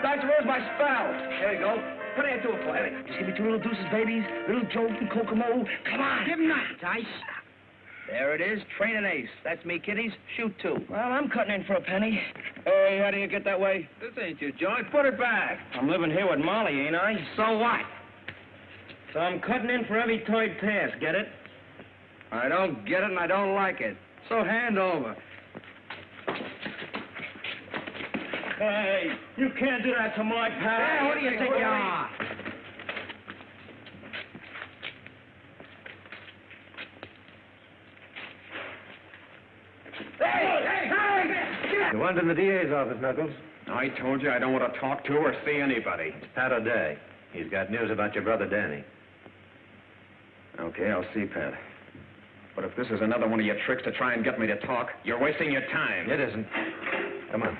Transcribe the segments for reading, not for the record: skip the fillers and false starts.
Doctor, where's my spell? There you go. What do you do it for? Just give me 2 little deuces, babies, little joke and Kokomo. Come on. Give him that, Dice. There it is. Train an ace. That's me, kiddies. Shoot 2. Well, I'm cutting in for a penny. Hey, how do you get that way? This ain't your joint. Put it back. I'm living here with Molly, ain't I? So what? So I'm cutting in for every toy pass, get it? I don't get it and I don't like it. So hand over. Hey, you can't do that to my pal. Hey, what do you think you are? You want in the DA's office, Knuckles? I told you I don't want to talk to or see anybody. Pat O'Day. He's got news about your brother, Danny. Okay, I'll see, Pat. But if this is another one of your tricks to try and get me to talk, you're wasting your time. It isn't. Come on.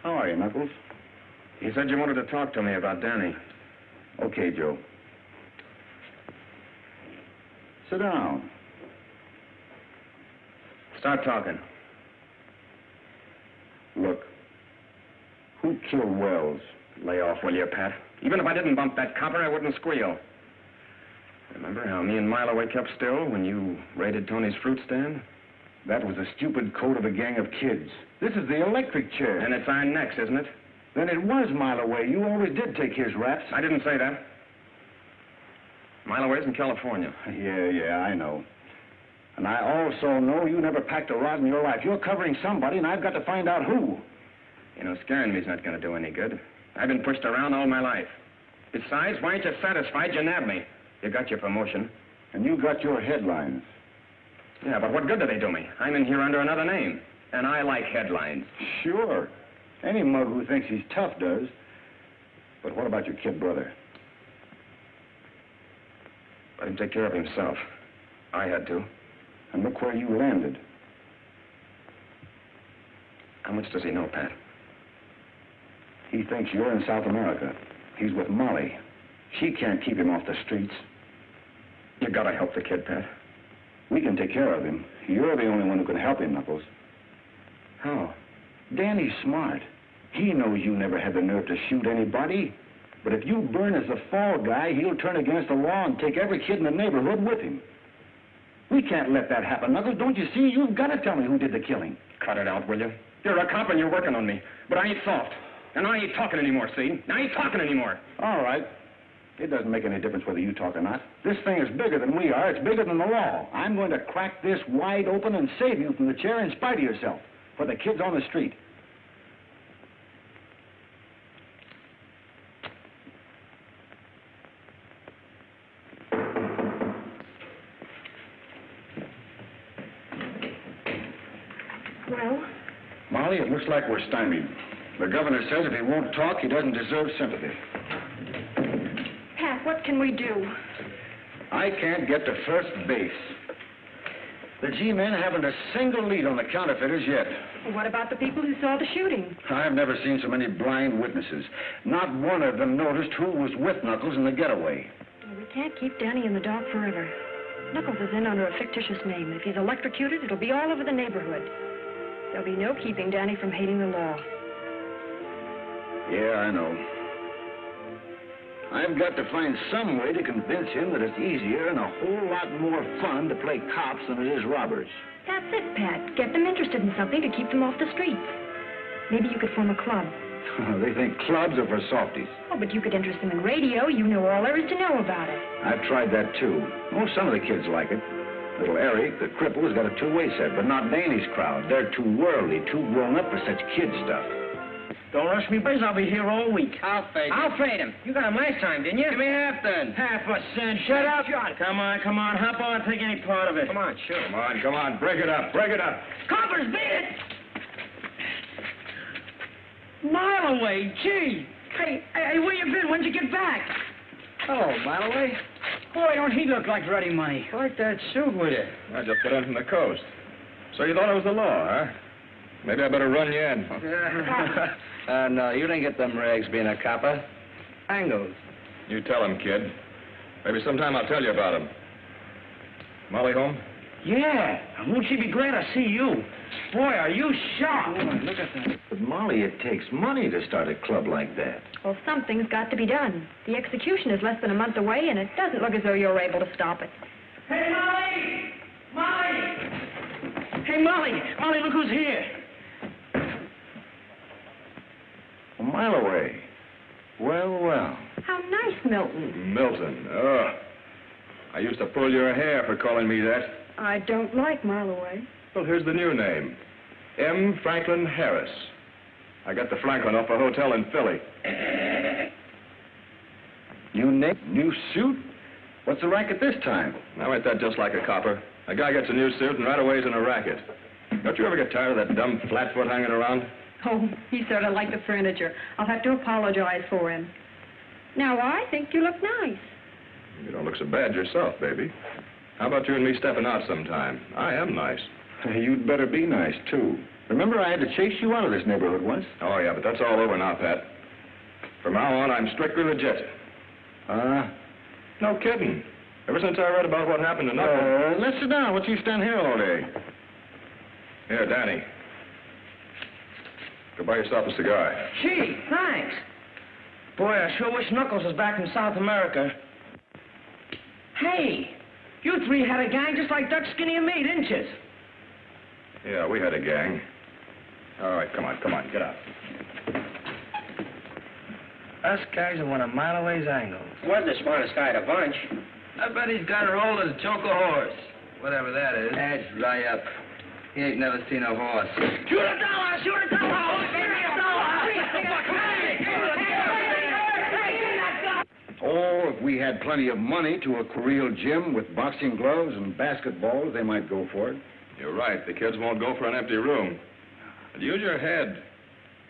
How are you, Knuckles? You said you wanted to talk to me about Danny. Okay, Joe. Sit down. Start talking. Look, who killed Wells? Lay off, will you, Pat? Even if I didn't bump that copper, I wouldn't squeal. Remember how me and Milo kept still when you raided Tony's fruit stand? That was a stupid code of a gang of kids. This is the electric chair. And it's our necks, isn't it? Then it was Milo Way. You always did take his raps. I didn't say that. Milo Way's in California. Yeah, I know. And I also know you never packed a rod in your life. You're covering somebody, and I've got to find out who. You know, scaring me's not going to do any good. I've been pushed around all my life. Besides, why aren't you satisfied you nabbed me? You got your promotion. And you got your headlines. Yeah, but what good do they do me? I'm in here under another name. And I like headlines. Sure. Any mug who thinks he's tough does. But what about your kid brother? Let him take care of himself. I had to. And look where you landed. How much does he know, Pat? He thinks you're in South America. He's with Molly. She can't keep him off the streets. You gotta help the kid, Pat. We can take care of him. You're the only one who can help him, Knuckles. How? Danny's smart. He knows you never had the nerve to shoot anybody. But if you burn as the fall guy, he'll turn against the law and take every kid in the neighborhood with him. We can't let that happen, Knuckles. Don't you see? You've got to tell me who did the killing. Cut it out, will you? You're a cop and you're working on me. But I ain't soft. And I ain't talking anymore, see? I ain't talking anymore. All right. It doesn't make any difference whether you talk or not. This thing is bigger than we are. It's bigger than the law. I'm going to crack this wide open and save you from the chair in spite of yourself. For the kids on the street. Well? Molly, it looks like we're stymied. The governor says if he won't talk, he doesn't deserve sympathy. Pat, what can we do? I can't get to first base. The G-men haven't a single lead on the counterfeiters yet. Well, what about the people who saw the shooting? I've never seen so many blind witnesses. Not one of them noticed who was with Knuckles in the getaway. Well, we can't keep Danny in the dark forever. Knuckles is in under a fictitious name. If he's electrocuted, it'll be all over the neighborhood. There'll be no keeping Danny from hating the law. Yeah, I know. I've got to find some way to convince him that it's easier and a whole lot more fun to play cops than it is robbers. That's it, Pat. Get them interested in something to keep them off the streets. Maybe you could form a club. They think clubs are for softies. Oh, but you could interest them in radio. You know all there is to know about it. I've tried that, too. Oh, some of the kids like it. Little Eric, the cripple, has got a two-way set, but not Danny's crowd. They're too worldly, too grown up for such kid stuff. Don't rush me, boys. I'll be here all week. I'll trade him. You got him last time, didn't you? Give me half, then. Half a cent. Shut up. Come on. Hop on. Take any part of it. Come on, shoot. Come on. Break it up. Coppers, beat it! Mile away. Gee. Hey, where you been? When'd you get back? Oh, by the way. Boy, don't he look like ready money. Like that suit with you. I just got in from the coast. So you thought it was the law, huh? Maybe I better run you in. No, you didn't get them rags being a copper. Angles. You tell him, kid. Maybe sometime I'll tell you about him. Molly home? Yeah. Won't she be glad to see you? Boy, are you sharp. Oh, look at that. But, Molly, it takes money to start a club like that. Well, something's got to be done. The execution is less than a month away, and it doesn't look as though you're able to stop it. Hey, Molly! Molly! Hey, Molly! Molly, look who's here. A mile away. Well, well. How nice, Milton. Milton. Oh. I used to pull your hair for calling me that. I don't like Mile Away. Well, here's the new name. M. Franklin Harris. I got the Franklin off a hotel in Philly. New name, new suit? What's the racket this time? Now, ain't that just like a copper? A guy gets a new suit and right away he's in a racket. Don't you ever get tired of that dumb flatfoot hanging around? Oh, he sort of like the furniture. I'll have to apologize for him. Now, I think you look nice. You don't look so bad yourself, baby. How about you and me stepping out sometime? I am nice. You'd better be nice, too. Remember I had to chase you out of this neighborhood once? Oh, yeah, but that's all over now, Pat. From now on, I'm strictly legit. No kidding. Ever since I read about what happened to Knuckles... let's sit down. What you stand here all day? Here, Danny. Go buy yourself a cigar. Gee, thanks. Boy, I sure wish Knuckles was back from South America. Hey, you three had a gang just like Dutch, Skinny, and me, didn't you? Yeah, we had a gang. All right, come on, get out. Us guys are one of Mile Away's angles. Wasn't the smartest guy at a bunch. I bet he's got her old as Joker horse. Whatever that is. That's right up. He ain't never seen a horse. Shoot a dollar! Shoot a dollar! Give me a dollar! Oh, if we had plenty of money to a Koreal gym with boxing gloves and basketballs, they might go for it. You're right. The kids won't go for an empty room. But use your head.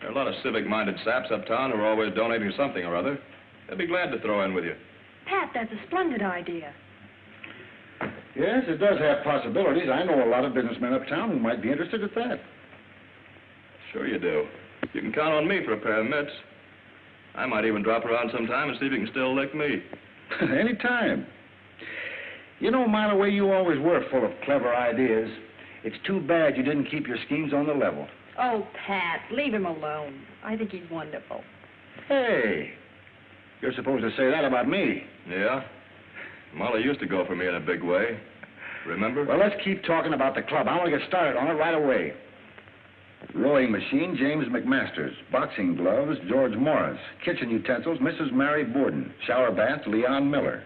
There are a lot of civic-minded saps uptown who are always donating something or other. They'd be glad to throw in with you. Pat, that's a splendid idea. Yes, it does have possibilities. I know a lot of businessmen uptown who might be interested at that. Sure you do. You can count on me for a pair of mitts. I might even drop around sometime and see if you can still lick me. Anytime. You know, Mile Away, you always were full of clever ideas. It's too bad you didn't keep your schemes on the level. Oh, Pat, leave him alone. I think he's wonderful. Hey, you're supposed to say that about me. Yeah? Molly used to go for me in a big way. Remember? Well, let's keep talking about the club. I want to get started on it right away. Rowing machine, James McMasters. Boxing gloves, George Morris. Kitchen utensils, Mrs. Mary Borden. Shower bath, Leon Miller.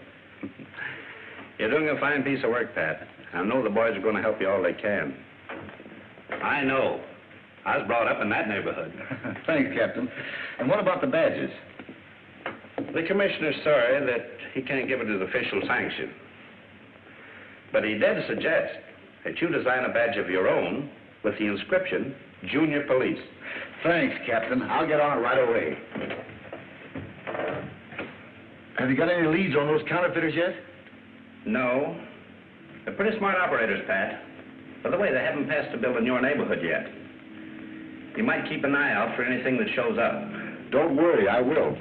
You're doing a fine piece of work, Pat. I know the boys are going to help you all they can. I know. I was brought up in that neighborhood. Thanks, Captain. And what about the badges? The commissioner's sorry that he can't give it his official sanction. But he did suggest that you design a badge of your own with the inscription, Junior Police. Thanks, Captain. I'll get on it right away. Have you got any leads on those counterfeiters yet? No. They're pretty smart operators, Pat. By the way, they haven't passed a bill in your neighborhood yet. You might keep an eye out for anything that shows up. Don't worry, I will.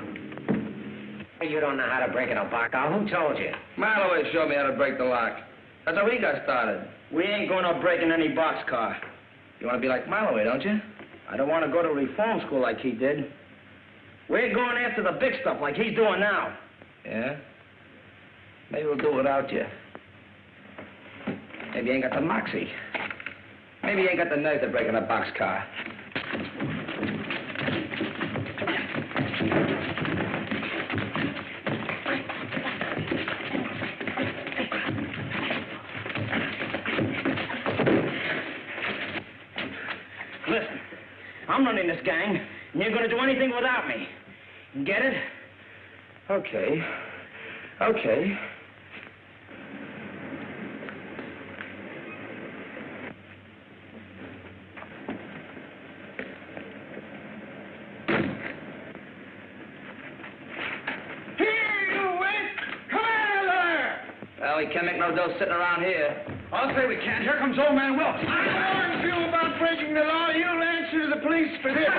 You don't know how to break in a lock. Who told you? Mile Away showed me how to break the lock. That's how we got started. We ain't going to break in any boxcar. You want to be like Mile Away, don't you? I don't want to go to reform school like he did. We're going after the big stuff like he's doing now. Yeah? Maybe we'll do it without you. Maybe you ain't got the moxie. Maybe you ain't got the nerve to break in a boxcar. Listen, I'm running this gang, and you're going to do anything without me. Get it? Okay. Okay. Well, we can't make no dough sitting around here. I'll say we can't. Here comes old man Wilkes. I warned you about breaking the law. You'll answer to the police for this.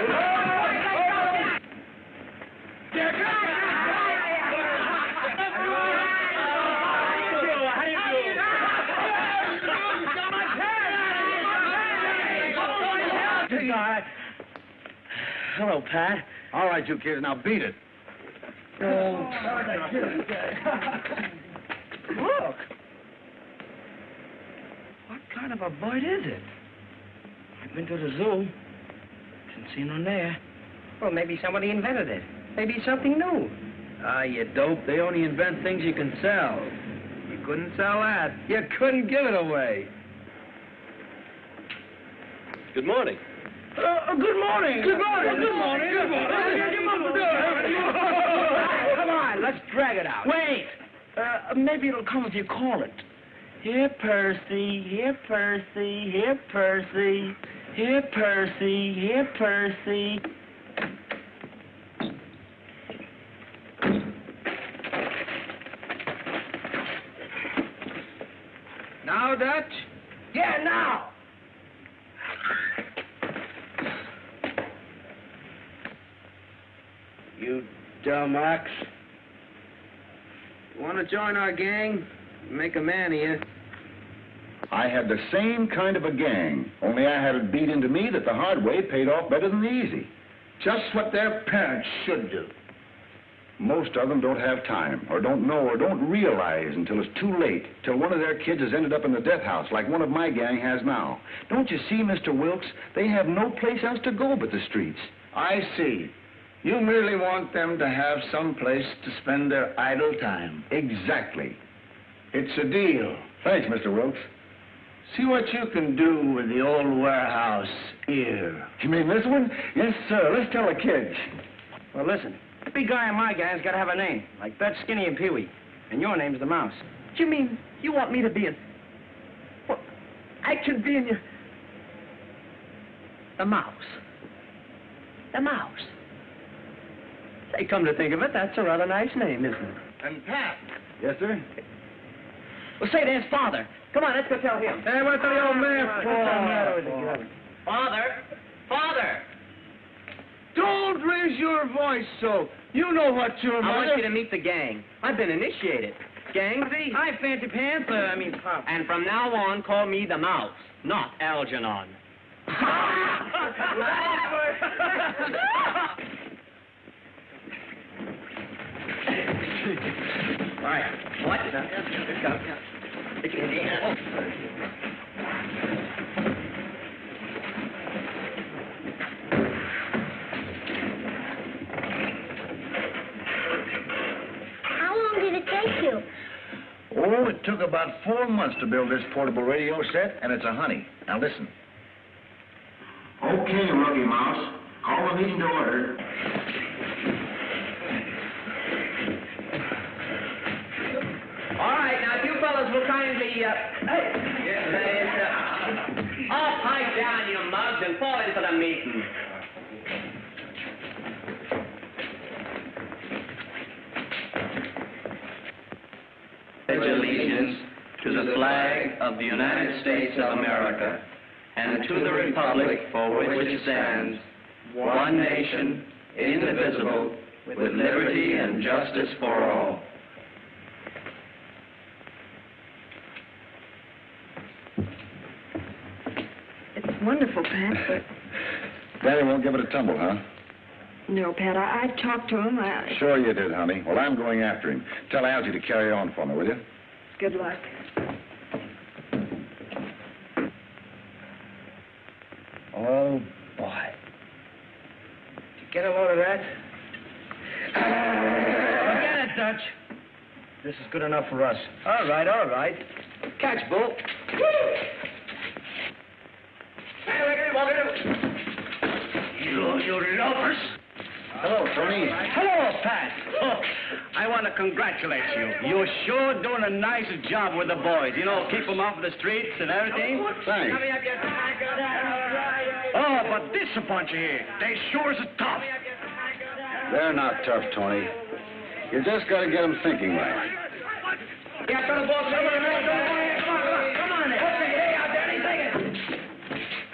hello, Pat. All right, you kids, now beat it. Oh. Look. What kind of a bird is it? I've been to the zoo. Didn't see none there. Well, maybe somebody invented it. Maybe it's something new. Ah, you dope. They only invent things you can sell. You couldn't sell that. You couldn't give it away. Good morning. Good morning. Good morning. Good morning. Good morning. Come on, let's drag it out. Wait. Maybe it'll come if you call it. Here, Percy. Here, Percy. Here, Percy. Here, Percy. Here, Percy. Now, Dutch? Yeah, now. You dumb ox. You want to join our gang? Make a man of you. I had the same kind of a gang, only I had it beat into me that the hard way paid off better than the easy. Just what their parents should do. Most of them don't have time, or don't know, or don't realize until it's too late, till one of their kids has ended up in the death house like one of my gang has now. Don't you see, Mr. Wilkes? They have no place else to go but the streets. I see. You merely want them to have some place to spend their idle time. Exactly. It's a deal. Thanks, Mr. Wilkes. See what you can do with the old warehouse here. You mean this one? Yes, sir. Let's tell the kids. Well, listen. The big guy in my gang's got to have a name, like Bet, Skinny, and Pee-wee. And your name's the Mouse. You mean you want me to be in... What? I can be in your... The Mouse. The Mouse. Say, come to think of it, that's a rather nice name, isn't it? And Pat. Yes, sir? Well, say, there's Father. Come on, let's go tell him. Hey, what's the old man? Father! Father! Don't raise your voice so. You know what your mother... I want you to meet the gang. I've been initiated. Gangsy? Hi, Fancy Pants. Pop. And from now on, call me the Mouse, not Algernon. All right. What? Let's go. How long did it take you? Oh, it took about 4 months to build this portable radio set, and it's a honey. Now listen. Okay, Rookie Mouse. Call the meeting to order. All right, now, if you fellas will kindly, all pipe down, you mugs, and fall into the meeting. Pledge allegiance to the flag of the United States of America and to the republic for which it stands, one nation, indivisible, with liberty and justice for all. It's wonderful, Pat, but... Daddy won't give it a tumble, huh? No, Pat, I talked to him. Sure you did, honey. Well, I'm going after him. Tell Algie to carry on for me, will you? Good luck. Oh, boy. Did you get a load of that? Forget it, Dutch. This is good enough for us. All right, all right. Catch, Bull. You loafers. Hello, Tony. Hello, Pat. Oh, I want to congratulate you. You're sure doing a nice job with the boys. You know, keep them off the streets and everything. Thanks. Oh, but this a bunch of here. They sure is tough. They're not tough, Tony. You just got to get them thinking right. Yeah, got a boss. Come on. Okay, hey, out there, take it.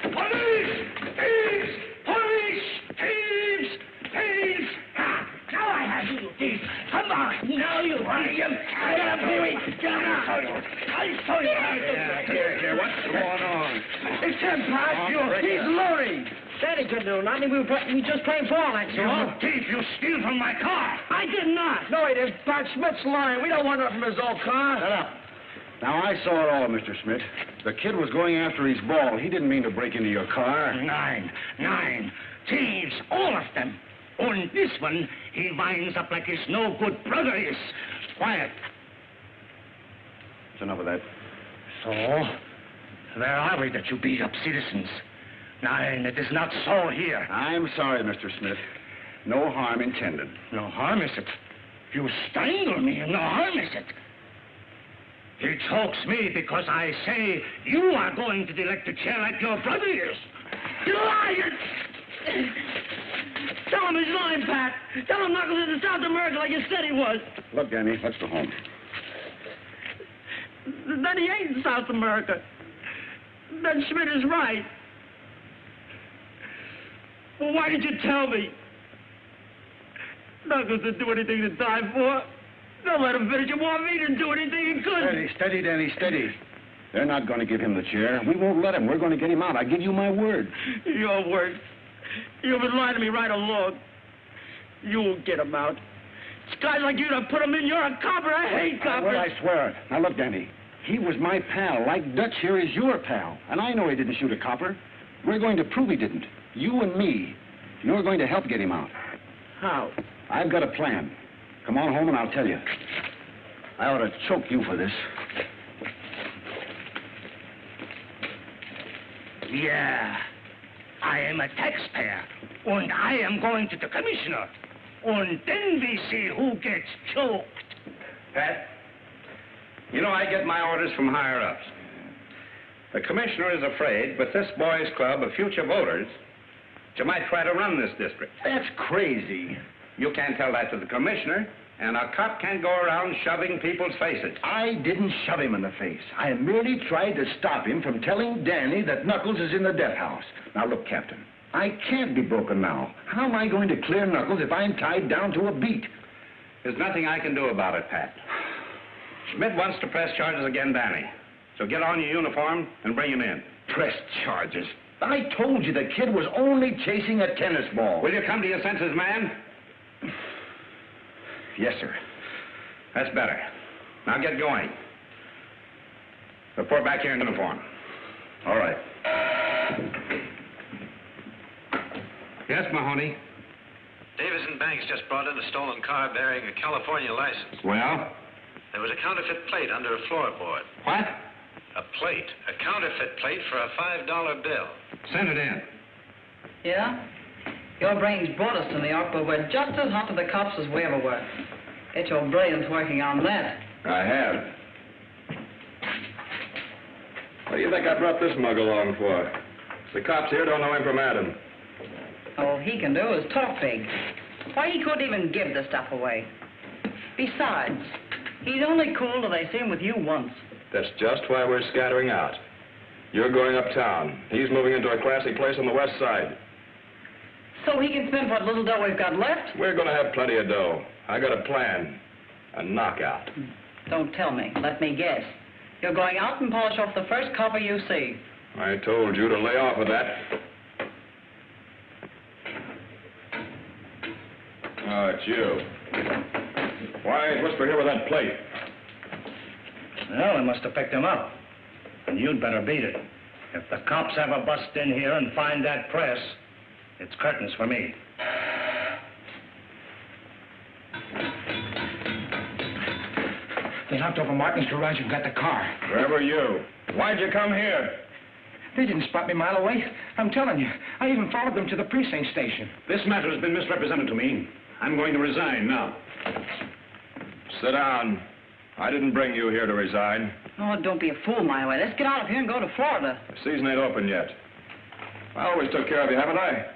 Police! Thieves! Police! Thieves! Thieves! Ha! Now I have you. Steve. Come on. No, you. Get up, Pee-wee. Get up. I'll show you how to do it. Here, what's going on? It's him, Pop. He's loading. Daddy could do nothing. We just playing ball, that's all. You thief. You steal from my car. I did not. No, he didn't. Pat Schmidt's lying. We don't want nothing from his old car. Shut up. Now, I saw it all, Mr. Schmidt. The kid was going after his ball. He didn't mean to break into your car. Nine. Thieves, all of them. On this one, he winds up like his no-good brother is. Quiet. That's enough of that. So, where are we that you beat up citizens? Nine, it is not so here. I'm sorry, Mr. Smith. No harm intended. No harm, is it? You strangle me, no harm, is it? He chokes me because I say you are going to the electric chair like your brother is. You liar! Tell him he's lying, Pat. Tell him Knuckles is in South America like you said he was. Look, Danny, let's go home. Then he ain't in South America. Then Schmidt is right. Well, why did you tell me? Knuckles didn't do anything to die for. Don't let him finish. You want me to do anything he could. Steady, Danny, steady. They're not going to give him the chair. We won't let him. We're going to get him out. I give you my word. Your word. You've been lying to me right along. You'll get him out. It's guys like you that put him in. You're a copper. I hate coppers. Well, I swear it. Now, look, Danny. He was my pal, like Dutch here is your pal. And I know he didn't shoot a copper. We're going to prove he didn't. You and me. You're going to help get him out. How? I've got a plan. Come on home and I'll tell you. I ought to choke you for this. Yeah. I am a taxpayer. And I am going to the commissioner. And then we see who gets choked. Pat, you know I get my orders from higher-ups. The commissioner is afraid with this boys' club of future voters that you might try to run this district. That's crazy. You can't tell that to the commissioner, and a cop can't go around shoving people's faces. I didn't shove him in the face. I merely tried to stop him from telling Danny that Knuckles is in the death house. Now, look, Captain, I can't be broken now. How am I going to clear Knuckles if I'm tied down to a beat? There's nothing I can do about it, Pat. Schmidt wants to press charges against Danny. So get on your uniform and bring him in. Press charges? I told you the kid was only chasing a tennis ball. Will you come to your senses, man? Yes, sir. That's better. Now get going. Report back here in uniform. All right. Yes, Mahoney? Davis and Banks just brought in a stolen car bearing a California license. Well? There was a counterfeit plate under a floorboard. What? A plate. A counterfeit plate for a $5 bill. Send it in. Yeah? Your brains brought us to New York, but we're just as hot to the cops as we ever were. Get your brilliance working on that. I have. What do you think I brought this mug along for? The cops here don't know him from Adam. All he can do is talk big. Why, he couldn't even give the stuff away. Besides, he's only cool till they see him with you once. That's just why we're scattering out. You're going uptown. He's moving into a classy place on the west side. So he can spend what little dough we've got left? We're going to have plenty of dough. I got a plan. A knockout. Don't tell me. Let me guess. You're going out and polish off the first copper you see. I told you to lay off of that. Oh, it's you. Why, what's the here with that plate? Well, they must have picked him up. And you'd better beat it. If the cops ever bust in here and find that press, it's curtains for me. They knocked over Martin's garage and got the car. Where were you? Why'd you come here? They didn't spot me a mile away. I'm telling you. I even followed them to the precinct station. This matter has been misrepresented to me. I'm going to resign now. Sit down. I didn't bring you here to resign. Oh, don't be a fool, my way. Let's get out of here and go to Florida. The season ain't open yet. I always took care of you, haven't I?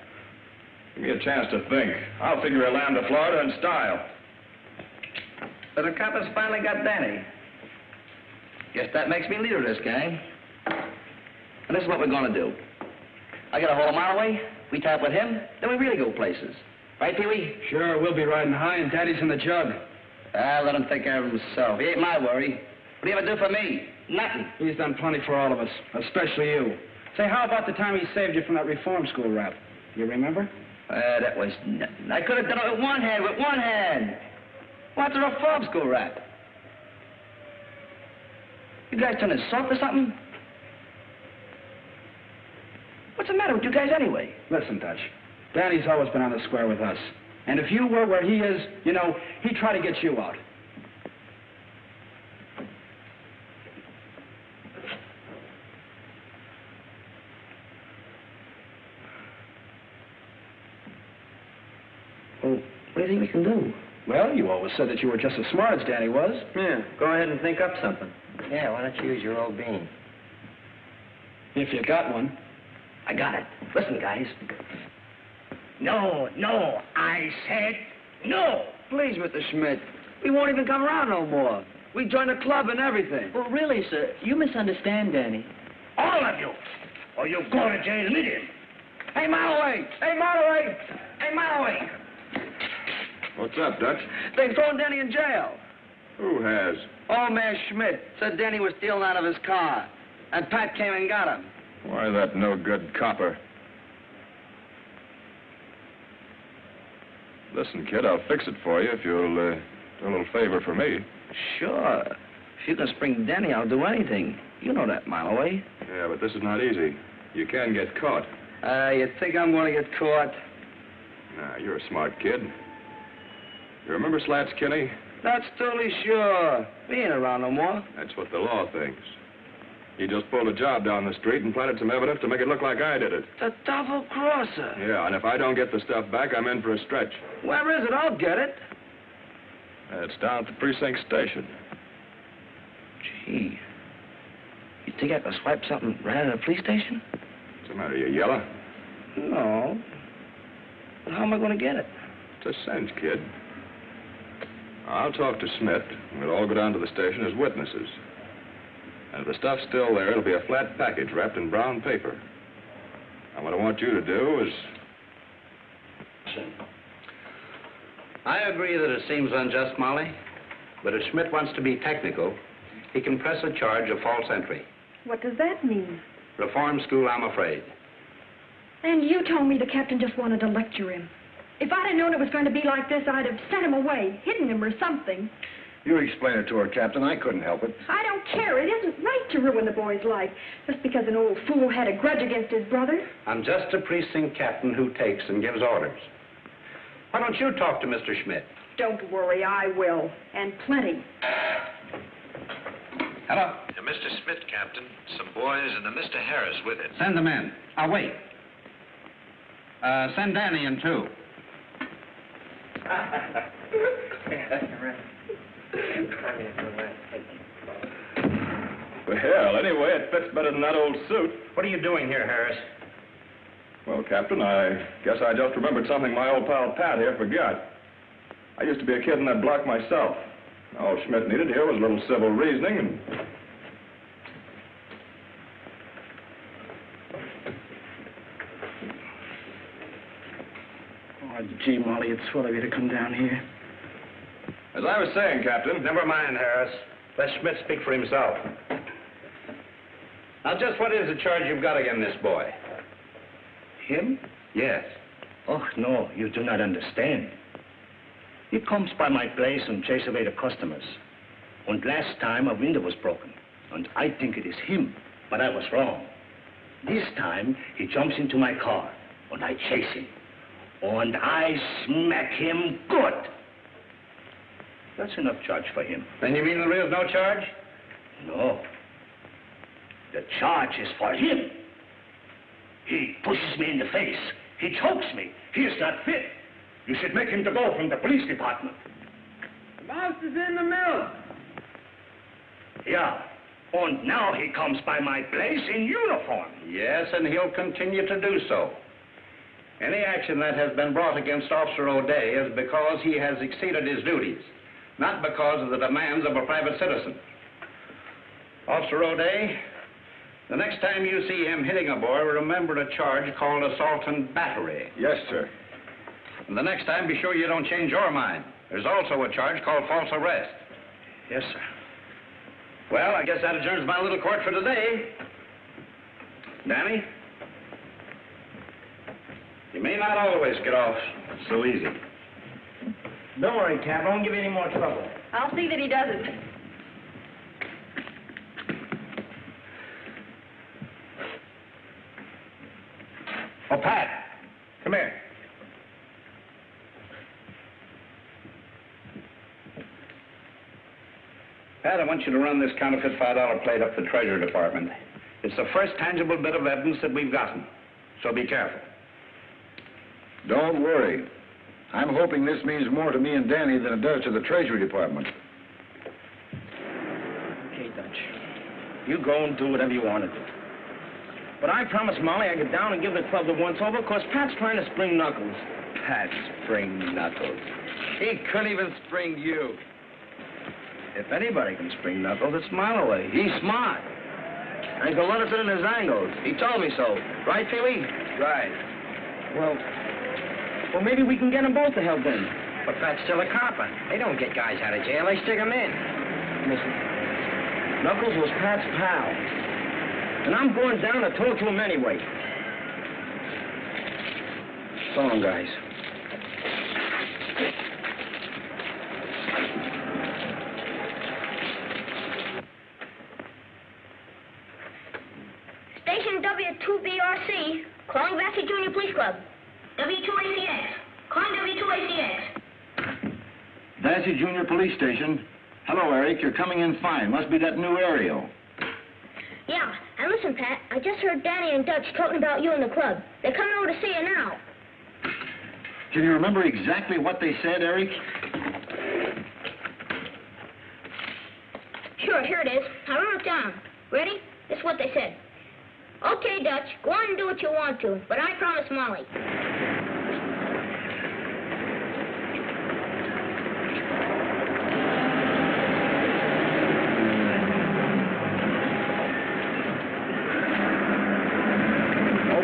Give me a chance to think. I'll figure a land to Florida in style. So the coppers finally got Danny. Guess that makes me leader of this gang. And this is what we're gonna do. I get a hold of Marloway, we tie up with him, then we really go places. Right, Pee-wee? Sure, we'll be riding high and Daddy's in the jug. Let him take care of himself. He ain't my worry. What do you ever do for me? Nothing. He's done plenty for all of us, especially you. Say, how about the time he saved you from that reform school rap? You remember? That was nothing. I could have done it with one hand. What's a reform school rap? You guys turning soft or something? What's the matter with you guys anyway? Listen, Dutch. Danny's always been on the square with us. And if you were where he is, you know, he'd try to get you out. Well, what do you think we can do? Well, you always said that you were just as smart as Danny was. Yeah, go ahead and think up something. Yeah, why don't you use your old bean? If you got one. I got it. Listen, guys. No, I said no. Please, Mr. Schmidt. We won't even come around no more. We join the club and everything. Well, really, sir, you misunderstand Danny. All of you. Or you'll go to jail immediately. Hey, Malloway! Hey, Malloway! Hey, Malloway! What's up, Dutch? They've thrown Danny in jail. Who has? Old man Schmidt said Danny was stealing out of his car. And Pat came and got him. Why, that no-good copper. Listen, kid, I'll fix it for you if you'll do a little favor for me. Sure. If you can spring Danny, I'll do anything. You know that, Malloway. Yeah, but this is not easy. You can get caught. You think I'm going to get caught? Nah, you're a smart kid. You remember Slats Kinney? That's totally sure. He ain't around no more. That's what the law thinks. He just pulled a job down the street and planted some evidence to make it look like I did it. The double-crosser. Yeah, and if I don't get the stuff back, I'm in for a stretch. Where is it? I'll get it. It's down at the precinct station. Gee. You think I could swipe something right out of the police station? What's the matter, you yellow? No. But how am I going to get it? It's a cinch, kid. I'll talk to Smith, and we'll all go down to the station as witnesses. And if the stuff's still there, it'll be a flat package wrapped in brown paper. And what I want you to do is... I agree that it seems unjust, Molly. But if Schmidt wants to be technical, he can press a charge of false entry. What does that mean? Reform school, I'm afraid. And you told me the captain just wanted to lecture him. If I'd have known it was going to be like this, I'd have sent him away, hidden him or something. You explain it to her, Captain. I couldn't help it. I don't care. It isn't right to ruin the boy's life just because an old fool had a grudge against his brother. I'm just a precinct captain who takes and gives orders. Why don't you talk to Mr. Schmidt? Don't worry, I will. And plenty. Hello. Mr. Schmidt, Captain. Some boys and a Mr. Harris with it. Send them in. I'll wait. Send Danny in, too. Well, anyway, it fits better than that old suit. What are you doing here, Harris? Well, Captain, I guess I just remembered something my old pal Pat here forgot. I used to be a kid in that block myself. All Schmidt needed here was a little civil reasoning and... Oh, gee, Molly, it's swell of you to come down here. As I was saying, Captain... Never mind, Harris. Let Schmidt speak for himself. Now, just what is the charge you've got against this boy? Him? Yes. Oh, no, you do not understand. He comes by my place and chases away the customers. And last time a window was broken. And I think it is him, but I was wrong. This time, he jumps into my car, and I chase him. And I smack him good. That's enough charge for him. Then you mean there is no charge? No. The charge is for him. He pushes me in the face. He chokes me. He is not fit. You should make him to go from the police department. The mouse is in the mill. Yeah. And now he comes by my place in uniform. Yes, and he'll continue to do so. Any action that has been brought against Officer O'Day is because he has exceeded his duties, not because of the demands of a private citizen. Officer O'Day, the next time you see him hitting a boy, remember a charge called assault and battery. Yes, sir. And the next time, be sure you don't change your mind. There's also a charge called false arrest. Yes, sir. Well, I guess that adjourns my little court for today. Danny? You may not always get off so easy. Don't worry, Cap. I won't give you any more trouble. I'll see that he doesn't. Oh, Pat, come here. Pat, I want you to run this counterfeit $5 plate up the Treasury Department. It's the first tangible bit of evidence that we've gotten, so be careful. Don't worry. I'm hoping this means more to me and Danny than it does to the Treasury Department. Okay, Dutch. You go and do whatever you want to do. But I promised Molly I'd get down and give the club the once-over because Pat's trying to spring Knuckles. Pat spring Knuckles. He couldn't even spring you. If anybody can spring Knuckles, it's Miloway. He's smart. And he can let us in his angles. He told me so. Right, Pee-wee? Right. Well, maybe we can get them both to help in. But Pat's still a copper. They don't get guys out of jail. They stick them in. Listen, Knuckles was Pat's pal. And I'm going down to talk to him anyway. So long, guys. Station W2BRC, calling back to Junior Police Club. W2ACX, calling W2ACX. Dancy Junior Police Station. Hello, Eric. You're coming in fine. Must be that new aerial. Yeah, and listen, Pat, I just heard Danny and Dutch talking about you in the club. They're coming over to see you now. Can you remember exactly what they said, Eric? Sure, here it is. I wrote it down. Ready? This is what they said. Okay, Dutch, go on and do what you want to, but I promise Molly.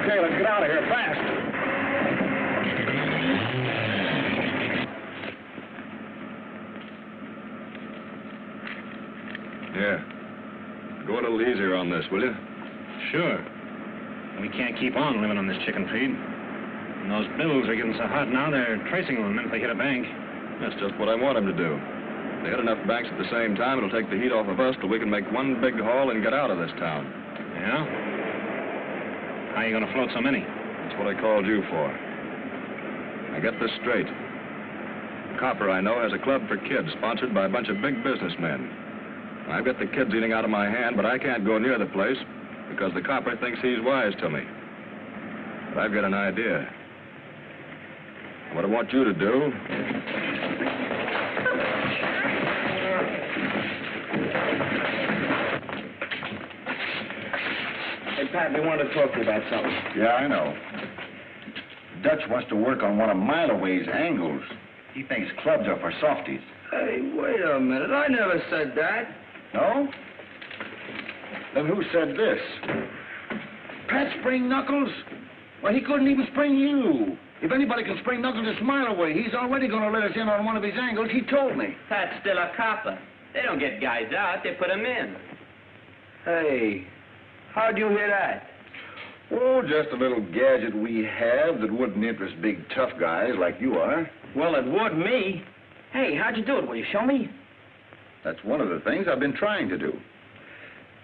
Okay, let's get out of here fast. Yeah. Go a little easier on this, will you? Sure. We can't keep on living on this chicken feed. And those bills are getting so hot now, they're tracing them the minute they hit a bank. That's just what I want him to do. If they hit enough banks at the same time, it'll take the heat off of us till we can make one big haul and get out of this town. Yeah? How are you going to float so many? That's what I called you for. Now get this straight. The copper I know has a club for kids sponsored by a bunch of big businessmen. I've got the kids eating out of my hand, but I can't go near the place because the copper thinks he's wise to me. But I've got an idea. What I want you to do... Hey, Pat, we wanted to talk to you about something. Yeah, I know. Dutch wants to work on one of Miloway's angles. He thinks clubs are for softies. Hey, wait a minute. I never said that. No? Then who said this? Pat spring Knuckles? Well, he couldn't even spring you. If anybody can spring Knuckles, it's Miloway. He's already going to let us in on one of his angles. He told me. Pat's still a copper. They don't get guys out. They put them in. Hey, how'd you hear that? Oh, just a little gadget we have that wouldn't interest big, tough guys like you are. Well, it would me. Hey, how'd you do it? Will you show me? That's one of the things I've been trying to do.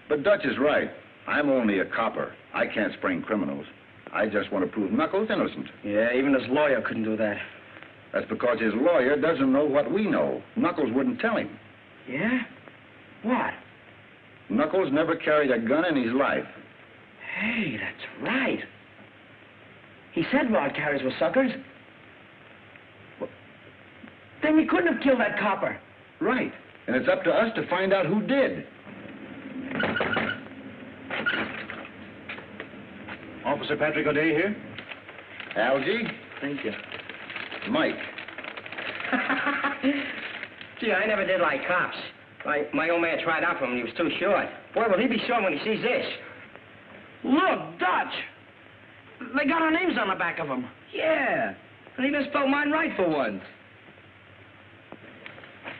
But Dutch is right. I'm only a copper. I can't spring criminals. I just want to prove Knuckles innocent. Yeah, even his lawyer couldn't do that. That's because his lawyer doesn't know what we know. Knuckles wouldn't tell him. Yeah? What? Knuckles never carried a gun in his life. Hey, that's right. He said rod carriers were suckers. Well, then he couldn't have killed that copper. Right. And it's up to us to find out who did. Officer Patrick O'Day here. Algie? Thank you. Mike. Gee, I never did like cops. My old man tried out for him and he was too short. Boy, will he be short when he sees this. Look, Dutch. They got our names on the back of them. Yeah. And he even spelled mine right for once.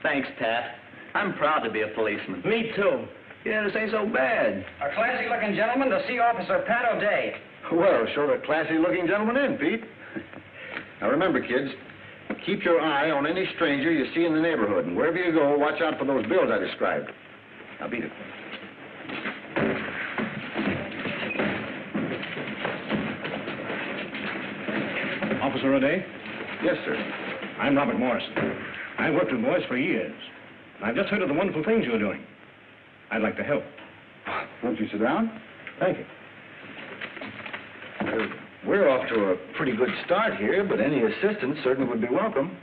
Thanks, Pat. I'm proud to be a policeman. Me too. Yeah, this ain't so bad. A classy-looking gentleman to see Officer Pat O'Day. Well, sure a classy-looking gentleman in, Pete. Now, remember, kids, keep your eye on any stranger you see in the neighborhood, and wherever you go, watch out for those bills I described. Now, beat it. Officer O'Day? Yes, sir. I'm Robert Morrison. I've worked with boys for years. I've just heard of the wonderful things you're doing. I'd like to help. Won't you sit down? Thank you. We're off to a pretty good start here, but any assistance certainly would be welcome.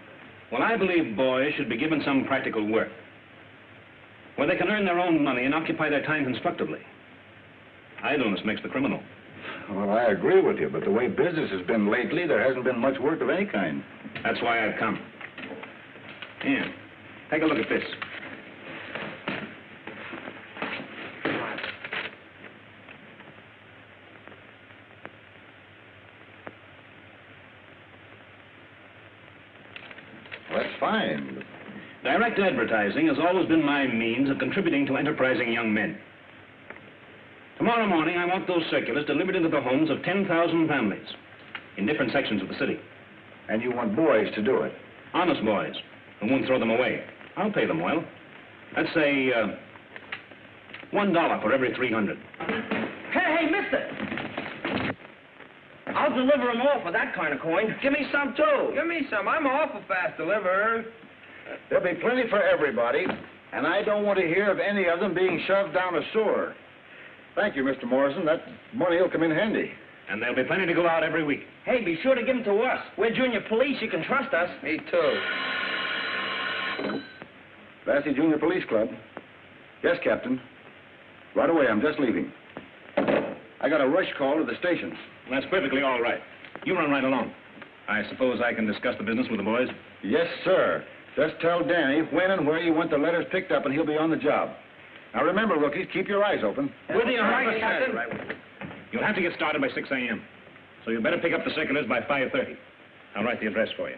Well, I believe boys should be given some practical work, where they can earn their own money and occupy their time constructively. Idleness makes the criminal. Well, I agree with you, but the way business has been lately, there hasn't been much work of any kind. That's why I've come. Here, take a look at this. Well, that's fine. Direct advertising has always been my means of contributing to enterprising young men. Tomorrow morning, I want those circulars delivered into the homes of 10,000 families in different sections of the city. And you want boys to do it? Honest boys who won't throw them away. I'll pay them well. Let's say $1 for every 300. Hey, mister! I'll deliver them all for that kind of coin. Give me some, too. Give me some. I'm an awful fast deliverer. There'll be plenty for everybody, and I don't want to hear of any of them being shoved down a sewer. Thank you, Mr. Morrison. That money will come in handy. And there'll be plenty to go out every week. Hey, be sure to give them to us. We're junior police. You can trust us. Me too. Lassie Junior Police Club. Yes, Captain. Right away. I'm just leaving. I got a rush call to the station. That's perfectly all right. You run right along. I suppose I can discuss the business with the boys? Yes, sir. Just tell Danny when and where you want the letters picked up, and he'll be on the job. Now, remember, rookies, keep your eyes open. With you, right, Captain. You'll have to get started by 6 a.m., so you better pick up the circulars by 5:30. I'll write the address for you.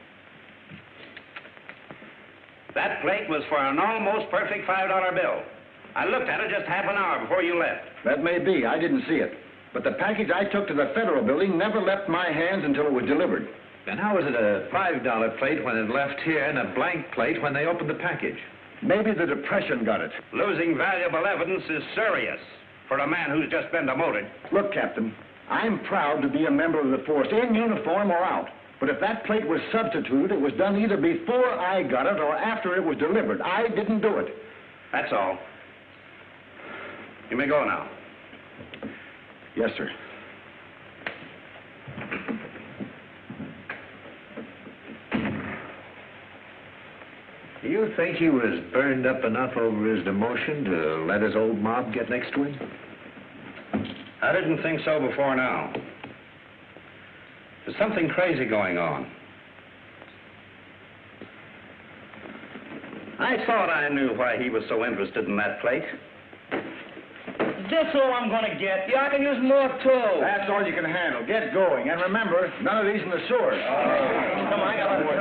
That plate was for an almost perfect $5 bill. I looked at it just half an hour before you left. That may be. I didn't see it. But the package I took to the Federal Building never left my hands until it was delivered. Then how was it a $5 plate when it left here and a blank plate when they opened the package? Maybe the Depression got it. Losing valuable evidence is serious for a man who's just been demoted. Look, Captain, I'm proud to be a member of the force, in uniform or out. But if that plate was substituted, it was done either before I got it or after it was delivered. I didn't do it. That's all. You may go now. Yes, sir. Do you think he was burned up enough over his demotion to let his old mob get next to him? I didn't think so before now. There's something crazy going on. I thought I knew why he was so interested in that plate. That's all I'm gonna get. Yeah, I can use more, too. That's all you can handle. Get going. And remember, none of these in the sewer. Come on, I got one.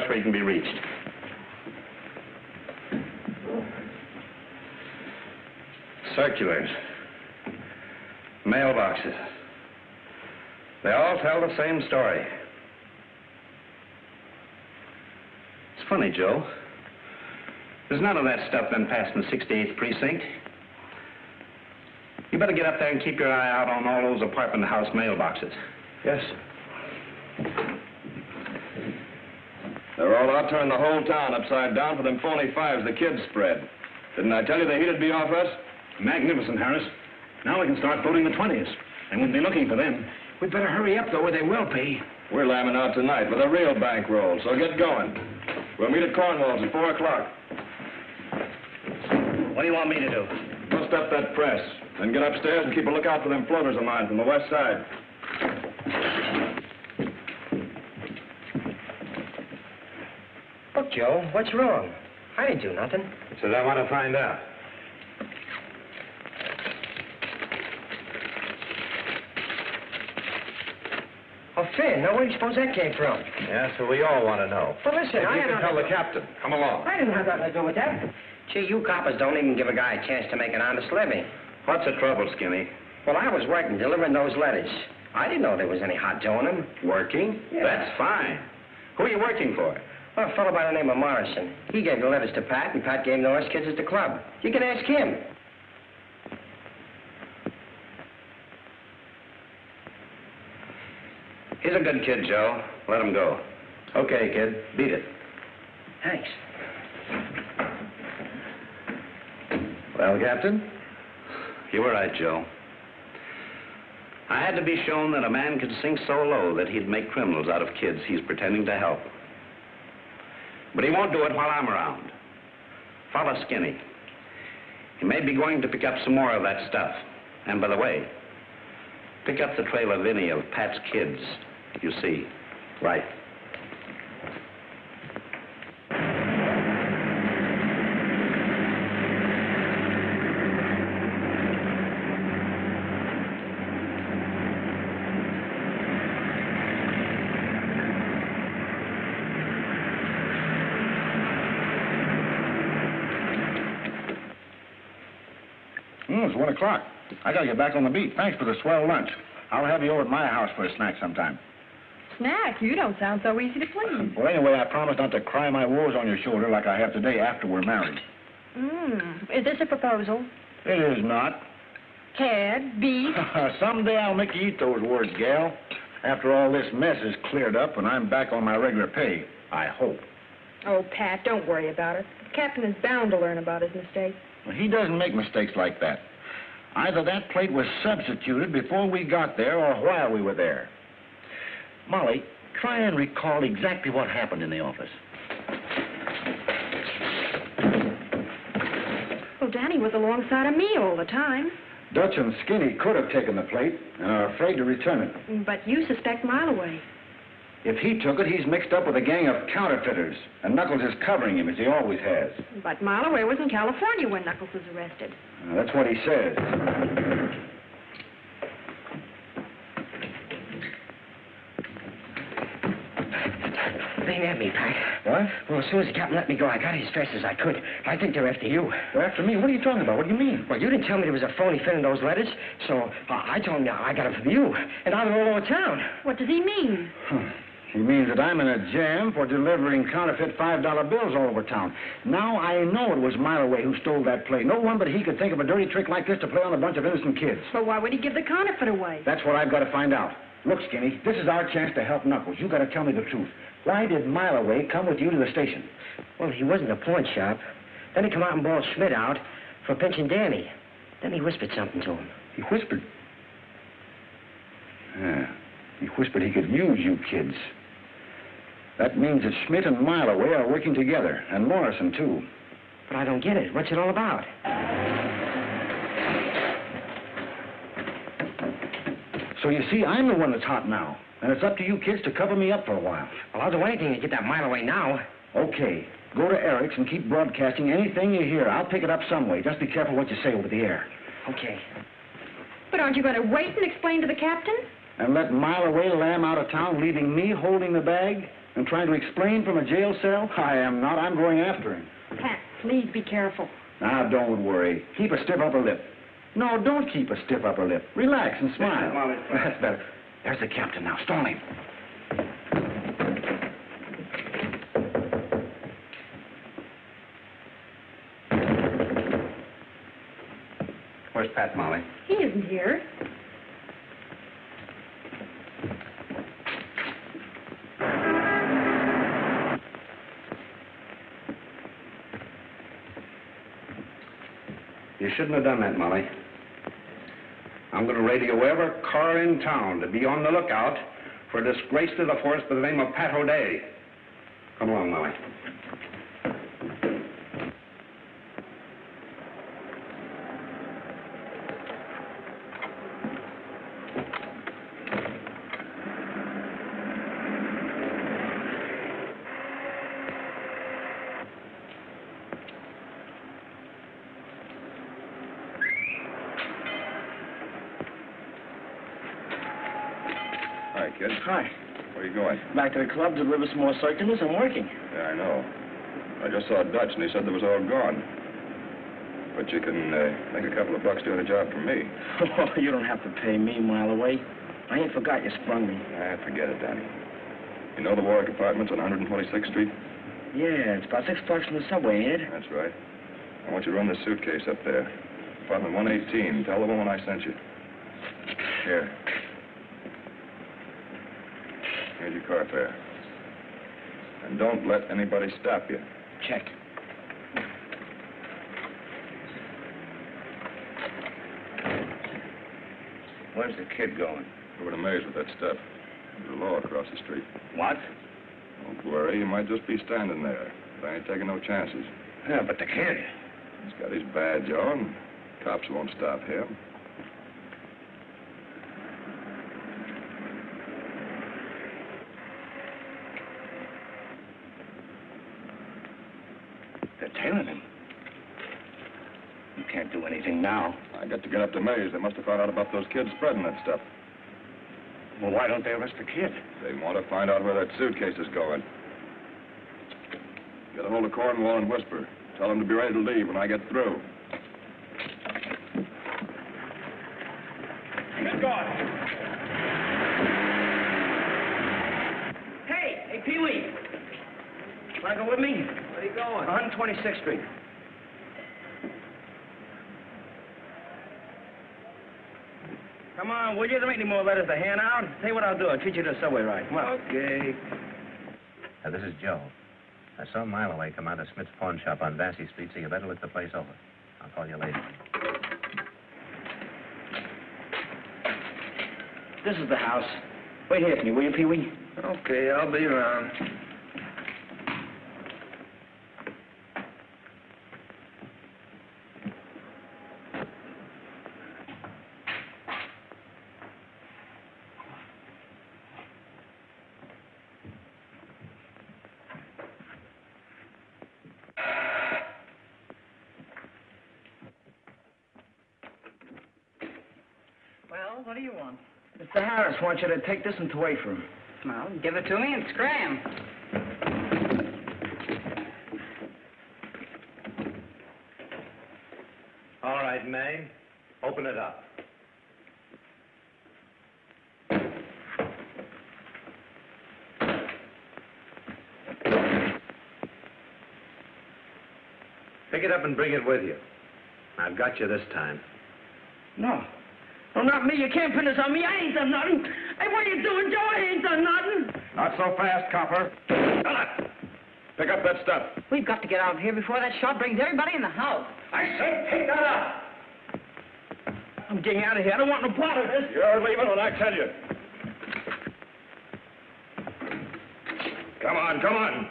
Where he can be reached. Circulars. Mailboxes. They all tell the same story. It's funny, Joe. There's none of that stuff been passed in the 68th precinct. You better get up there and keep your eye out on all those apartment house mailboxes. Yes. They're all out turning the whole town upside down for them phony fives the kids spread. Didn't I tell you the heat'd be off us? Magnificent, Harris. Now we can start voting the 20s. They won't be looking for them. We'd better hurry up, though, or they will be. We're lambing out tonight with a real bankroll, so get going. We'll meet at Cornwall's at 4 o'clock. What do you want me to do? Bust up that press, then get upstairs and keep a lookout for them floaters of mine from the west side. Look, Joe, what's wrong? I didn't do nothing. Says I want to find out. Oh, Finn, now where do you suppose that came from? Yeah, so we all want to know. Well, listen, If I you had can tell the captain. Come along. I didn't have nothing to do with that. Gee, you coppers don't even give a guy a chance to make an honest living. What's the trouble, Skinny? Well, I was working, delivering those letters. I didn't know there was any hot dough in them. Working? Yeah. That's fine. Who are you working for? Well, a fellow by the name of Morrison. He gave the letters to Pat, and Pat gave them to us kids at the club. You can ask him. He's a good kid, Joe. Let him go. Okay, kid. Beat it. Thanks. Well, Captain? You were right, Joe. I had to be shown that a man could sink so low that he'd make criminals out of kids he's pretending to help. But he won't do it while I'm around. Follow Skinny. He may be going to pick up some more of that stuff. And by the way, pick up the trail of any of Pat's kids. You see, right. It's 1 o'clock. I gotta get back on the beat. Thanks for the swell lunch. I'll have you over at my house for a snack sometime. Snack? You don't sound so easy to please. Well, anyway, I promise not to cry my woes on your shoulder like I have today after we're married. Is this a proposal? It is not. Cad, beef? Someday I'll make you eat those words, gal. After all this mess is cleared up and I'm back on my regular pay, I hope. Oh, Pat, don't worry about it. The captain is bound to learn about his mistake. Well, he doesn't make mistakes like that. Either that plate was substituted before we got there or while we were there. Molly, try and recall exactly what happened in the office. Well, Danny was alongside of me all the time. Dutch and Skinny could have taken the plate and are afraid to return it. But you suspect Mileway. If he took it, he's mixed up with a gang of counterfeiters, and Knuckles is covering him, as he always has. But Mileway was in California when Knuckles was arrested. That's what he says. They nabbed me, Pat. What? Well, as soon as the captain let me go, I got as fast as I could. I think they're after you. They're after me? What are you talking about? What do you mean? Well, you didn't tell me there was a phony Finn in those letters, so I told him I got them from you, and now they're all over town. What does he mean? He means that I'm in a jam for delivering counterfeit $5 bills all over town. Now I know it was Mileway who stole that plate. No one but he could think of a dirty trick like this to play on a bunch of innocent kids. But why would he give the counterfeit away? That's what I've got to find out. Look, Skinny, this is our chance to help Knuckles. You got to tell me the truth. Why did Mileway come with you to the station? Well, he wasn't a pawn shop. Then he come out and bawled Schmidt out for pinching Danny. Then he whispered something to him. He whispered? Yeah. He whispered he could use you kids. That means that Schmidt and Mileway are working together, and Morrison, too. But I don't get it. What's it all about? So you see, I'm the one that's hot now. And it's up to you kids to cover me up for a while. Well, I'll do anything to get that Mileway now. Okay. Go to Eric's and keep broadcasting anything you hear. I'll pick it up some way. Just be careful what you say over the air. Okay. But aren't you going to wait and explain to the captain? And let Mileway lamb out of town, leaving me holding the bag and trying to explain from a jail cell? I am not. I'm going after him. Pat, please be careful. Now, don't worry. Keep a stiff upper lip. No, don't keep a stiff upper lip. Relax and smile. That's better. There's the captain now. Stall him. Where's Pat, Molly? He isn't here. You shouldn't have done that, Molly. I'm going to radio every car in town to be on the lookout for a disgrace to the force by the name of Pat O'Day. Come along, Molly. Hi, kid. Hi. Where are you going? Back to the club to deliver some more circulars. I'm working. Yeah, I know. I just saw Dutch, and he said there was all gone. But you can make a couple of bucks doing a job for me. Oh, you don't have to pay me a mile away. I ain't forgot you sprung me. Forget it, Danny. You know the Warwick Apartments on 126th Street? Yeah, it's about 6 blocks from the subway, ain't it? That's right. I want you to run this suitcase up there. Apartment 118. Tell the woman I sent you. Here. Here's your car fare. And don't let anybody stop you. Check. Where's the kid going? Over to Mays with that stuff. There's a law across the street. What? Don't worry, he might just be standing there. But I ain't taking no chances. Yeah, but the kid. He's got his badge on. Cops won't stop him. They're tailing him. You can't do anything now. I got to get up to Mays. They must have found out about those kids spreading that stuff. Well, why don't they arrest the kid? They want to find out where that suitcase is going. Get a hold of Cornwall and whisper. Tell them to be ready to leave when I get through. Get going. Hey, Pee-wee. Want to go with me? Where are you going? 126th Street. Come on, will you? There ain't any more letters to hand out. Tell you what I'll do. I'll treat you to a subway ride. Come on. Okay. This is Joe. I saw a mile away come out of Smith's pawn shop on Vassy Street, so you better look the place over. I'll call you later. This is the house. Wait here for me, will you, Pee-wee? Okay, I'll be around. Well, what do you want? Mr. Harris wants you to take this and away from him. Well, give it to me and scram. All right, May. Open it up. Pick it up and bring it with you. I've got you this time. No. No, not me. You can't pin this on me. I ain't done nothing. Hey, what are you doing, Joe? I ain't done nothing. Not so fast, copper. Pick up that stuff. We've got to get out of here before that shot brings everybody in the house. I said take that up. I'm getting out of here. I don't want no part of this. You're leaving when I tell you. Come on, come on.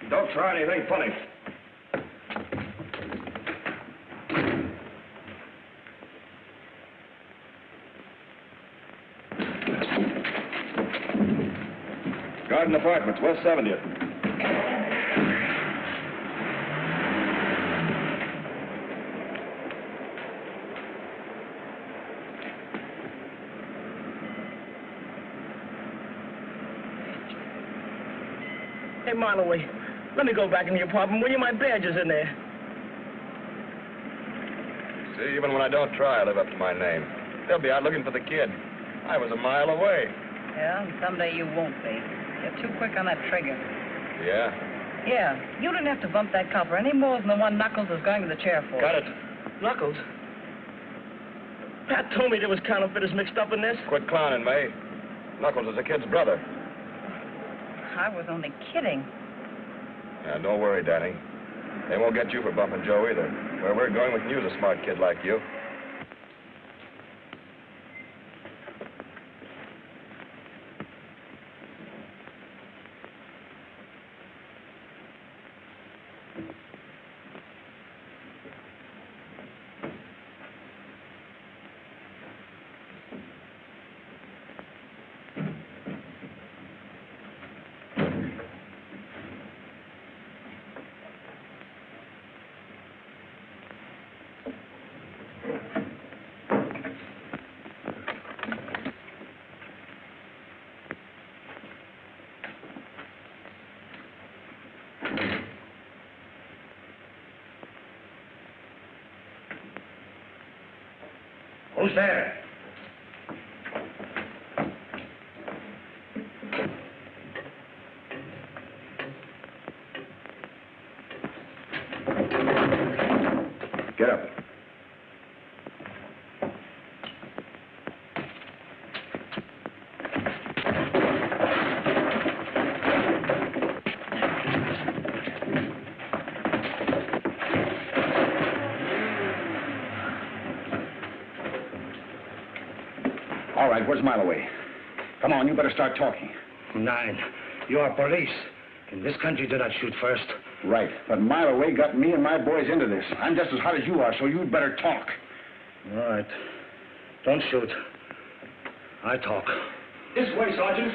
Don't try anything funny. Garden Apartments, West 70th. Hey, Marloway, let me go back in the apartment. Will you? My badge is in there. See, even when I don't try, I live up to my name. They'll be out looking for the kid. I was a mile away. Yeah, and someday you won't be. You're too quick on that trigger. Yeah? Yeah, you didn't have to bump that copper any more than the one Knuckles is going to the chair for. Got it. Knuckles? Pat told me there was counterfeiters mixed up in this. Quit clowning, May. Knuckles is a kid's brother. I was only kidding. Yeah, don't worry, Danny. They won't get you for bumping Joe either. Where we're going, we can use a smart kid like you. Who's there? Get up. All right, where's Mileway? Come on, you better start talking. 9. You are police. In this country, do not shoot first. Right, but Mileway got me and my boys into this. I'm just as hot as you are, so you'd better talk. All right. Don't shoot. I talk. This way, Sergeant.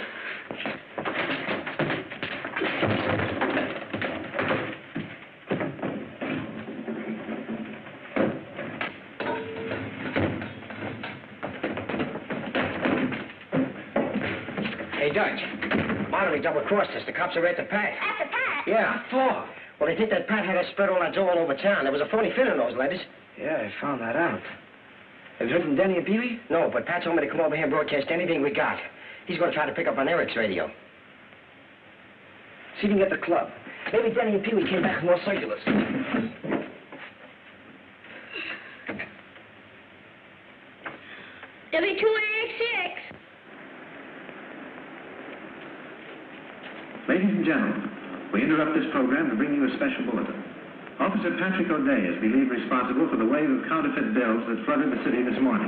Hey, Dutch. Marjorie double-crossed us. The cops are at the Pat. At the Pat? Yeah. What for? Well, they think that Pat had us spread all that dough all over town. There was a phony fin in those letters. Yeah, I found that out. Have you heard from Denny and Pee-wee? No, but Pat told me to come over here and broadcast anything we got. He's going to try to pick up on Eric's radio. See if you can get the club. Maybe Denny and Pee-wee came back with more circulars. W2AX6. Ladies and gentlemen, we interrupt this program to bring you a special bulletin. Officer Patrick O'Day is believed responsible for the wave of counterfeit bills that flooded the city this morning.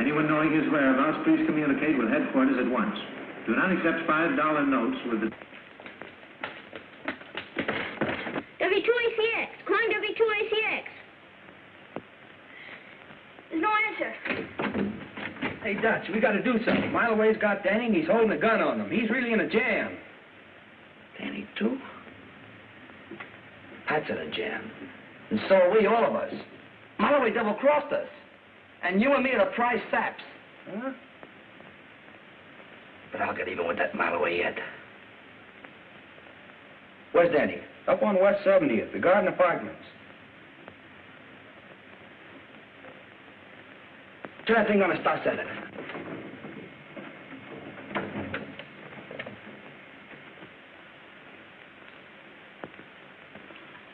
Anyone knowing his whereabouts, please communicate with headquarters at once. Do not accept $5 notes with the... W2ACX. Calling W2ACX. There's no answer. Hey, Dutch, we got to do something. Mileway's got Danny, and he's holding a gun on him. He's really in a jam. Danny, too? Pat's in a jam. And so are we, all of us. Mileway double-crossed us. And you and me are the prize saps. Huh? But I'll get even with that Mileway yet. Where's Danny? Up on West 70th, the Garden Apartments. Turn that thing on and start sending.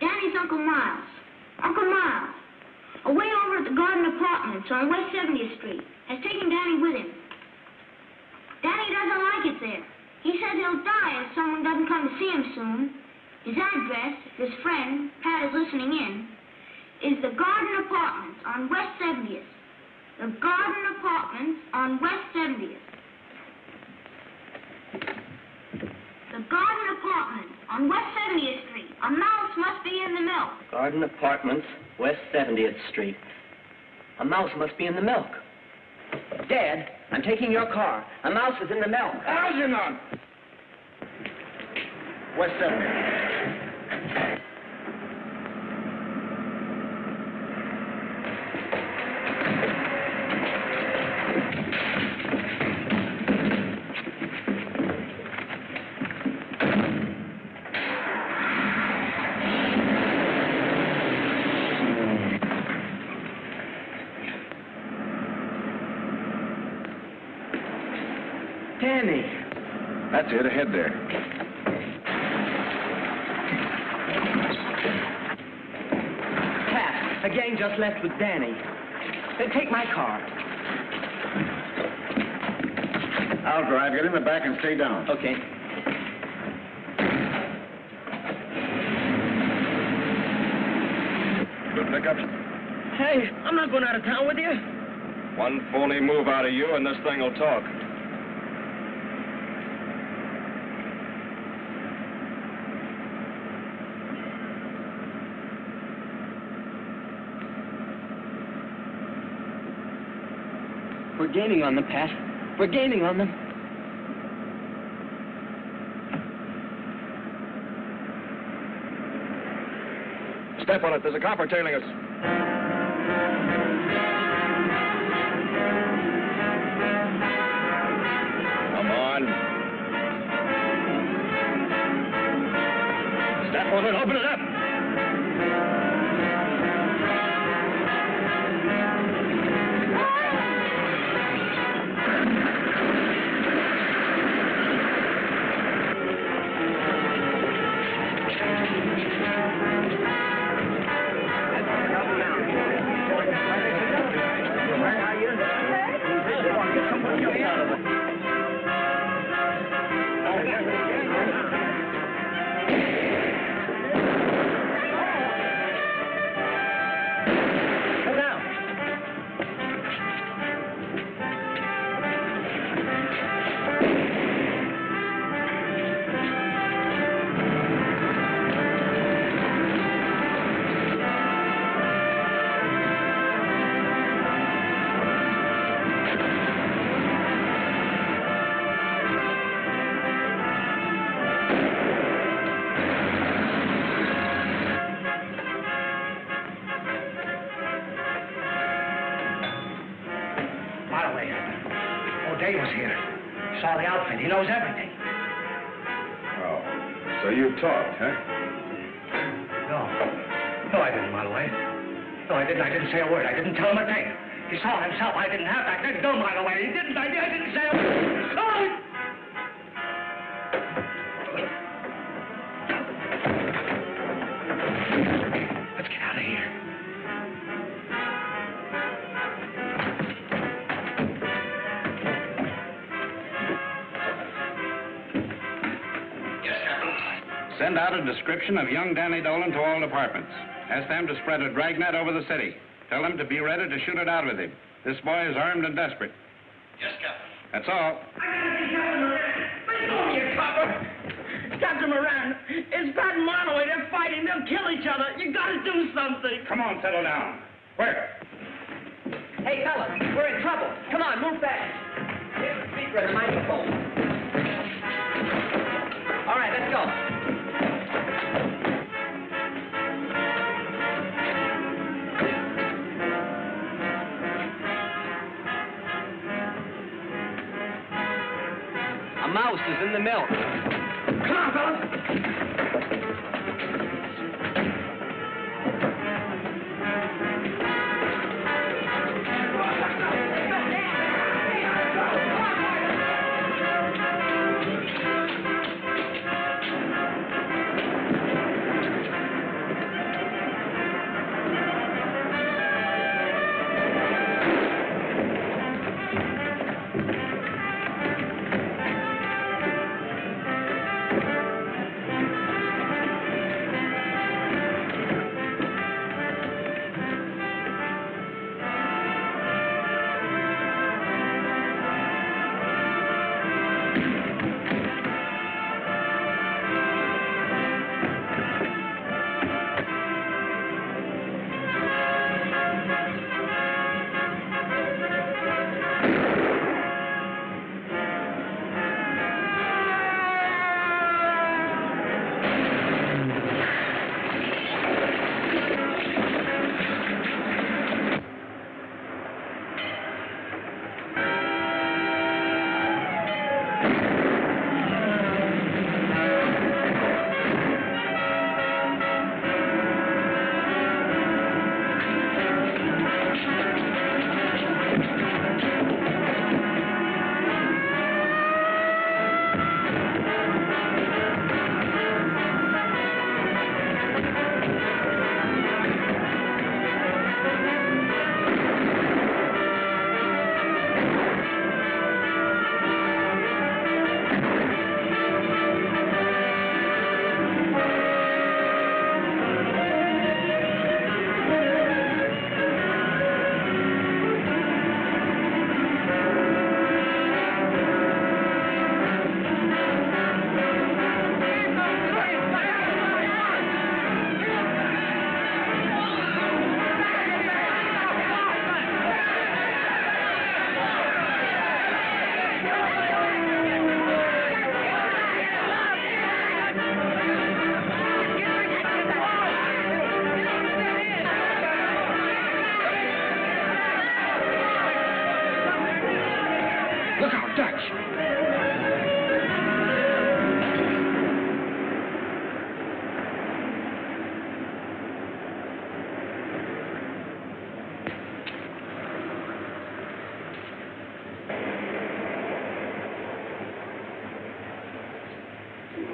Danny's Uncle Miles. Uncle Miles. Away over at the Garden Apartments on West 70th Street. Has taken Danny with him. Danny doesn't like it there. He says he'll die if someone doesn't come to see him soon. His address, if his friend, Pat, is listening in, is the Garden Apartments on West 70th. The Garden Apartments on West 70th. The Garden Apartments on West 70th Street. A mouse must be in the milk. Garden Apartments, West 70th Street. A mouse must be in the milk. Dad, I'm taking your car. A mouse is in the milk. Algernon! West 70th. That's it, ahead there. Pat, a gang just left with Danny. Take my car. I'll drive. Get in the back and stay down. Okay. Good pickup. Hey, I'm not going out of town with you. One phony move out of you and this thing will talk. We're gaining on them, Pat. We're gaining on them. Step on it. There's a copper tailing us. Come on. Step on it. Open it up. He knows everything. Oh, so you talked, huh? No, I didn't, Marloway. No, I didn't. I didn't say a word. I didn't tell him a thing. He saw it himself. I didn't have to. I didn't go, Marloway. He didn't. I didn't say a word. Oh! Let's get out of here. Send out a description of young Danny Dolan to all departments. Ask them to spread a dragnet over the city. Tell them to be ready to shoot it out with him. This boy is armed and desperate. Yes, Captain. That's all. Captain Moran, it's Pat and Marloway. They're fighting. They'll kill each other. You gotta do something. Come on, settle down. Where? Hey, fellas, we're in trouble. Come on, move back. Here's the speaker and the microphone. All right, let's go. A mouse is in the milk. Come on, fellas.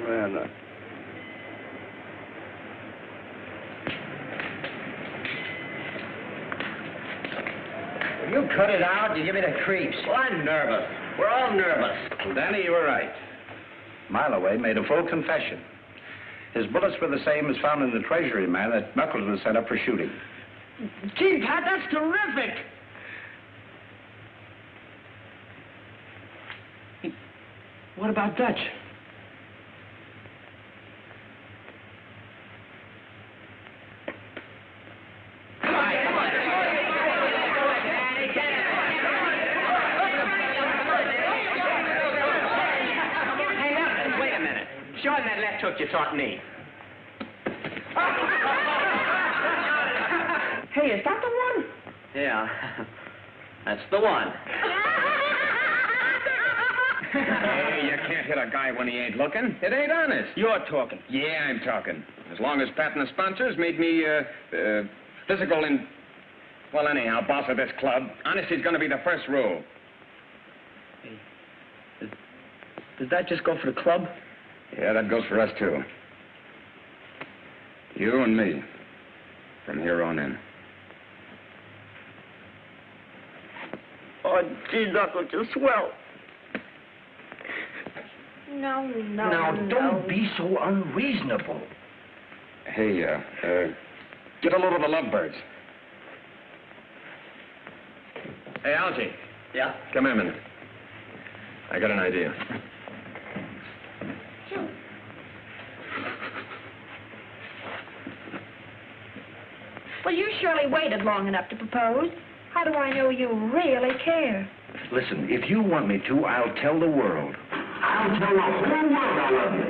Well, You cut it out, you give me the creeps. Well, I'm nervous. We're all nervous. Well, Danny, you were right. Miloway made a full confession. His bullets were the same as found in the Treasury man that Knuckles was set up for shooting. Gee, Pat, that's terrific. Hey, what about Dutch? Show him that left hook you taught me. Hey, is that the one? Yeah, that's the one. Hey, you can't hit a guy when he ain't looking. It ain't honest. You're talking. Yeah, I'm talking. As long as Pat and the sponsors made me, physical and... Well, anyhow, boss of this club, honesty's gonna be the first rule. Hey, does that just go for the club? Yeah, that goes for us, too. You and me, from here on in. Oh, gee, Knuckles, you're swell. No. Now, don't be so unreasonable. Hey, get a load of the lovebirds. Hey, Algie. Yeah? Come here a minute. I got an idea. Well, you surely waited long enough to propose. How do I know you really care? Listen, if you want me to, I'll tell the world. I'll tell the whole world I love you.